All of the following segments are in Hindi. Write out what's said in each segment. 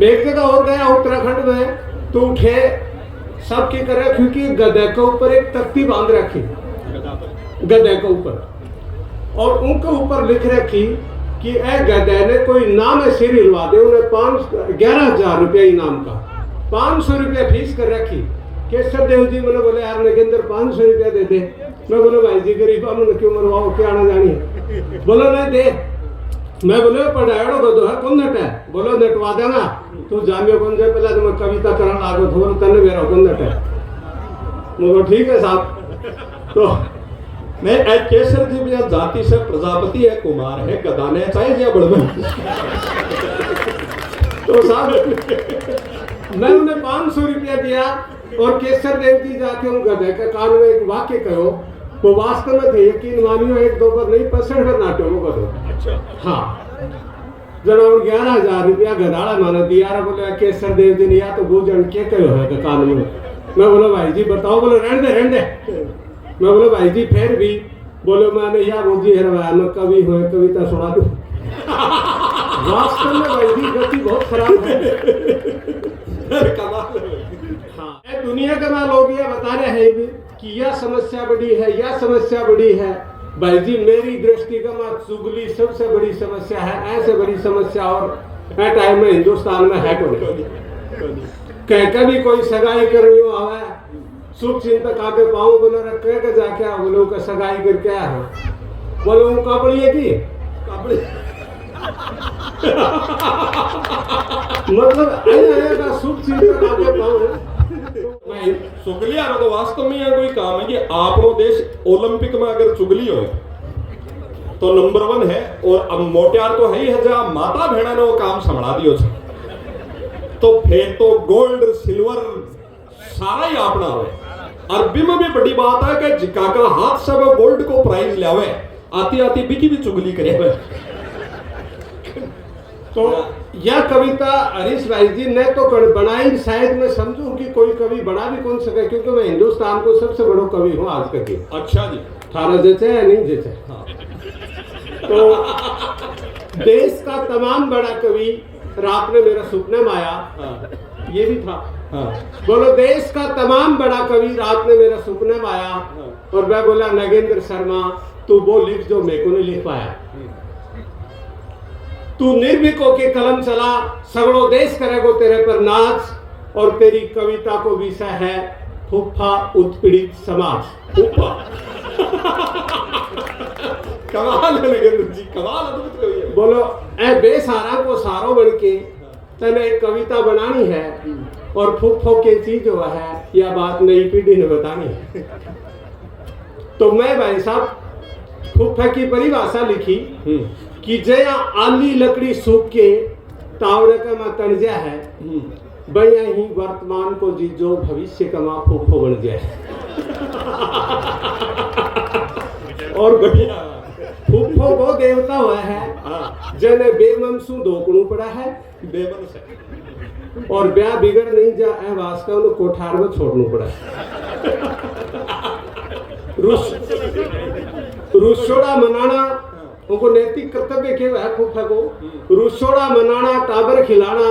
एक जगह और गया उत्तराखंड में, तो उठे सबकी करे, क्योंकि गधे के ऊपर एक तख्ती बांध रखी, गधे के ऊपर, और उनके ऊपर लिख रखी कि ए गधे ने कोई नाम है सिर हिलवा दे, उन्हें 11,000 रुपया इनाम का, 500 रुपया फीस कर रखी। केशव देव जी मैंने बोले यार नगेंद्र 500 रुपया दे दे। मैं बोले भाई जी गरीब हमने क्यों मरवाओ, क्या आना जानी है। बोलो नहीं दे। मैं बोले पढ़ाएड़ो गधो है कौन नट है, बोलो नटवा देना तू जामियो कौन जाए, पहले तो मैं कविता करने लागो तो बोलो तन्ने मेरा कौन नट है। बोलो ठीक है साहब। तो नहीं केसर जी भी जाति से प्रजापति है, कुमार है, गदाने चाहिए या बड़बड़। तो साहब मैं उन्हें 500 रुपया दिया, और केसर देव जी जाके उन गधे के कान में एक वाक्य कहो, वो वास्तव में थे, यकीन मानियो 1-2 पर नहीं 65 पर नाट्यो वो गधो। अच्छा हाँ, जरा 11,000 रुपया गधाड़ा माना दिया। बोले केसर देव जी ने या तो भूजन के कहो है कान में। मैं बोला भाई जी बताओ, बोले रहने दे। मैं बोले भाई जी फिर भी, बोले मैंने या भूजी हरवाया, मैं कवि हुए कविता सुना दूं। वास्तव में भाई जी गति बहुत खराब है। कमाल है। हाँ, दुनिया के मैं लोग ये बता रहे हैं भी कि यह समस्या बड़ी है, यह समस्या बड़ी है। भाई जी मेरी दृष्टि का मत चुगली सबसे बड़ी समस्या है, ऐसे बड़ी समस्या और टाइम में हिंदुस्तान में है कोई। कह के भी कोई सगाई करनी हो आवे, शुभ चिंतक आके पाऊं, बोले रखे के जाके आओ, बोले का सगाई करके आया हो, बोले वो काबड़ी है की काबड़ी। मतलब आएगा शुभ चिंतक आके पाऊं। चुगली आ तो वास्तव में यह कोई काम है कि आपनो देश ओलंपिक में अगर चुगली हो तो नंबर 1 है, और अब मोटियार तो है ही है, जहां माता भेड़ा ने वो काम संभाला दियो छे, तो फिर तो गोल्ड सिल्वर सारा ही अपना हो। अरबी में भी बड़ी बात है कि जिका का हाथ से वो गोल्ड को प्राइज लावे, आती आती बिकी भी चुगली करे। तो यह कविता हरीश भाई जी ने तो बनाई, शायद मैं समझूं कि कोई कवि बना भी कौन सके, क्योंकि मैं हिंदुस्तान को सबसे बड़ो कवि हूँ आज तक की। अच्छा जी, थारा जैसे है नहीं जैसे। हाँ। तो देश का तमाम बड़ा कवि रात में मेरा सपने में आया। हाँ। ये भी था। हाँ। बोलो देश का तमाम बड़ा कवि रात में मेरा सपने में आया। हाँ। और मैं बोला नगेंद्र शर्मा तू वो लिख जो मेरे को नहीं लिख पाया, तू निर्भीकों के कलम चला, सगड़ो देश करेगो तेरे पर नाच, और तेरी कविता को विषय है फुफ्फा उत्पीड़ित समाज। फुफ्फा कमाल है नगेंद्र जी, कमाल अद्भुत कवि है। बोलो ए बेसहारा को सारो बन के तने एक कविता बनानी है, और फुफ्फो के चीज जो है यह बात नई पीढ़ी ने बतानी है। तो मैं भाई साहब फुफ्फा की परिभाषा लिखी कि जया आली लकड़ी सूख के तावड़े का मां तंजा है, बया ही वर्तमान को जी जो भविष्य का मां फुफ्फो बन जाए। और बढ़िया फुफ्फो वो देवता हुआ है जने बेमनसू धोकड़ू पड़ा है, बेमन से, और ब्याह बिगड़ नहीं जा ए वास्ता उन्हें कोठार में छोड़ना पड़ा है। रुसोड़ा मनाना उनको नैतिक कर्तव्य क्यों है फुफ्फा को, रुसोड़ा मनाना, टाबर खिलाना,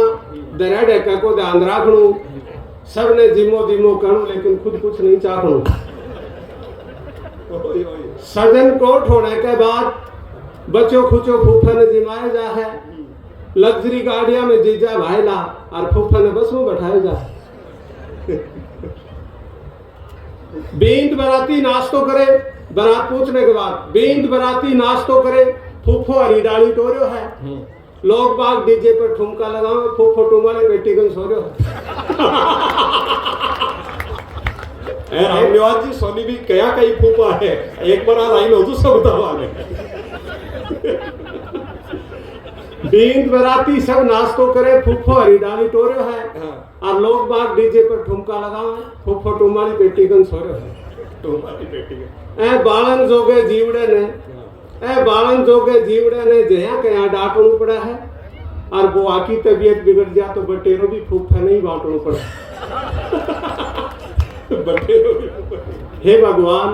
दरा डेका को ध्यान रखना, सबने जिमो जिमो करूं लेकिन खुद कुछ नहीं चाहूं। सजन कोट होने के बाद बच्चों खुचो फुफ्फा ने जिमाया जा है, लग्जरी गाड़ियां में जीजा भाईला और फुफ्फा ने बस में बैठाया जा। बींद बराती नाश्तो करे, बारात पूछने के बाद बींद बराती नाश्तो करे, फुफ्फो हरी डाली टोरियो है, लोग बाग डीजे पर ठुमका लगाओ, फुफ्फो टुमाले पेटी गन सो रहे। रामनिवास जी सोनी भी कया कई फूफा है, एक बार आई लो तो सब बतावाने। बींद बराती सब नाश्तो करे, फुफ्फो हरी डाली टोरियो है, और लोग बाग डीजे पर ठुमका लगाओ, फुफ्फो टुमाली पेटी गन सो रहे है। टुमाली पेटी गन ए बालन जोगे जीवड़े ने, ए बालन जोगे जीवड़े ने जया कया डांटना पड़ा है, और वो आकी तबीयत बिगड़ जा तो बटेरो भी फूफा नहीं बांटना पड़ा। बटेरो भी हे भगवान,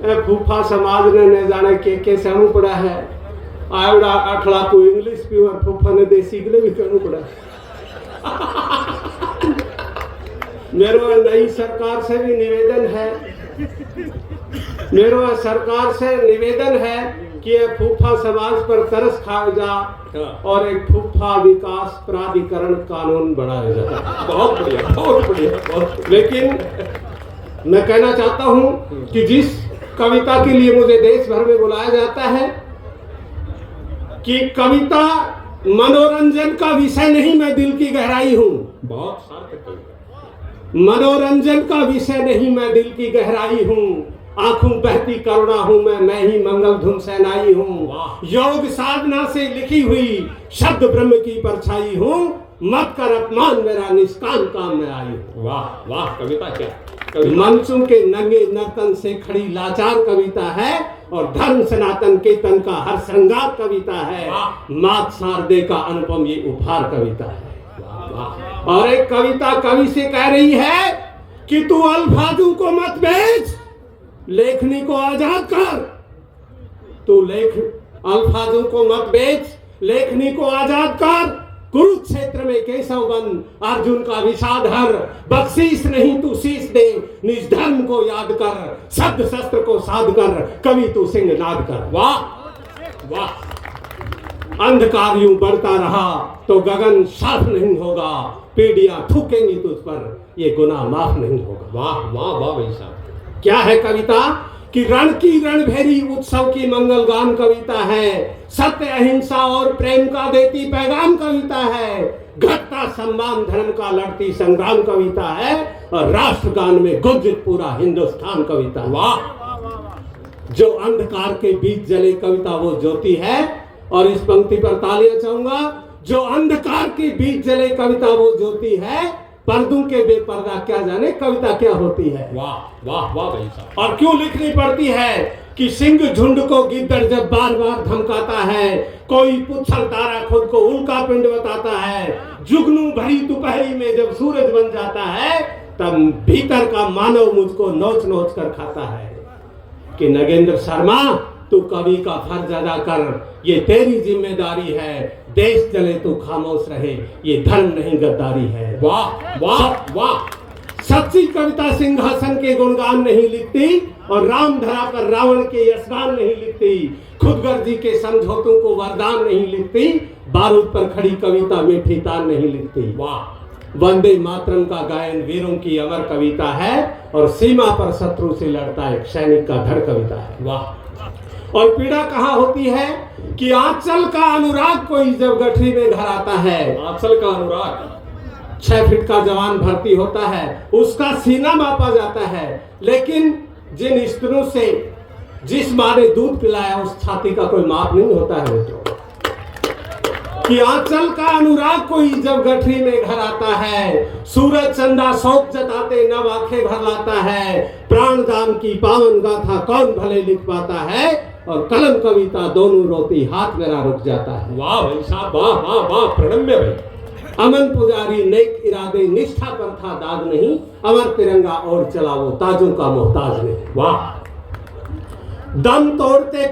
ए फूफा समाज ने न जाने के सहनु पड़ा है, आवड़ा अखला को इंग्लिश भी और फूफा ने देसी के लिए भी करना पड़ा। मेरा नई सरकार से भी निवेदन है, मेरा सरकार से निवेदन है कि ये फूफा समाज पर तरस खाया जा और एक फूफा विकास प्राधिकरण कानून बनाया जाए। बहुत बढ़िया, बहुत बढ़िया, बहुत। लेकिन मैं कहना चाहता हूं कि जिस कविता के लिए मुझे देश भर में बुलाया जाता है कि कविता मनोरंजन का विषय नहीं, मैं दिल की गहराई हूं। बहुत सार्थक कविता। मनोरंजन का विषय नहीं, मैं दिल की गहराई हूं। आंखों बहती करुणा हूं मैं ही मंगल धुन सेनाई हूं। योग साधना से लिखी हुई शब्द ब्रह्म की परछाई हूं। मत कर अपमान मेरा निष्काम काम में आई हूं। वाह वाह, कविता क्या मंचों के नंगे नर्तन से खड़ी लाचार कविता है और धर्म सनातन के तन का हर श्रृंगार कविता है। मात शारदे का अनुपम ये उपहार कविता है। और एक कविता कवि से कह रही है कि तू अल्फाजों को मत बेच, लेखनी को आजाद कर। तू अल्फाजों को मत बेच, लेखनी को आजाद कर। कुरुक्षेत्र में केशव बन, अर्जुन का विषाद हर। बख्शीश नहीं तू शीश दे, निज धर्म को याद कर। शब्द शस्त्र को साध कर, कवि तू सिंह नाद कर। वाह वाह। अंधकार यूं बढ़ता रहा तो गगन साफ नहीं होगा। पीढ़ियां थूकेंगी तुझ पर, ये गुनाह माफ नहीं होगा। वाह वाह वाह भाई साहब। क्या है कविता कि रण की रणभेरी उत्सव की मंगल गान कविता है। सत्य अहिंसा और प्रेम का देती पैगाम कविता है। घटता सम्मान धर्म का लड़ती संग्राम कविता है। और राष्ट्रगान में गुंजित पूरा हिंदुस्तान कविता। वाह। जो अंधकार के बीच जले कविता वो ज्योति है। और इस पंक्ति पर तालियां चाहूंगा। जो अंधकार के बीच जले कविता वो ज्योति है। पर्दों के बेपर्दा क्या जाने कविता क्या होती है। वाह वाह वाह भाई साहब। और क्यों लिखनी पड़ती है कि सिंह झुंड को गिद्दड़ जब बार बार धमकाता है। कोई पुच्छर तारा खुद को उल्का पिंड बताता है। जुगनू भरी दोपहरी में जब सूरज बन जाता है, तब भीतर का मानव मुझको नोच नोच कर खाता है। कि नगेंद्र शर्मा तू कवि का फर्ज अदा कर, ये तेरी जिम्मेदारी है। देश चले तू खामोश रहे, ये धर्म नहीं गद्दारी है। वाह वाह वाह। सच्ची कविता सिंहासन के गुणगान नहीं लिखती और राम धरा पर रावण के यशगान नहीं लिखती। खुदगर्जी के समझौतों को वरदान नहीं लिखती। बारूद पर खड़ी कविता मीठी तान नहीं लिखती। वाह। वंदे मातरम का गायन वीरों की अमर कविता है और सीमा पर शत्रु से लड़ता एक सैनिक का धड़ कविता है। वाह। और पीड़ा कहाँ होती है कि आंचल का अनुराग कोई जब गठरी में घर आता है। आंचल का अनुराग 6 फीट का जवान भर्ती होता है, उसका सीना मापा जाता है। लेकिन जिन स्त्रियों से जिस माँ ने दूध पिलाया उस छाती का कोई माप नहीं होता है मित्रों। कि आंचल का अनुराग कोई जब गठरी में घर आता है। सूरज चंदा शौक जताते नव आंखें भर लाता है। प्राण दान की पावन गाथा कौन भले लिख पाता है। और कलम कविता दोनों रोती हाथ मेरा रुक जाता है। वाह भाई साहब, वाह वाह वाह, प्रणम्य भाई। अमन पुजारी नेक इरादे निष्ठा पर था दाग नहीं। अमर तिरंगा और चला वो ताजों का मोहताज नहीं। वाह। दम तोड़ते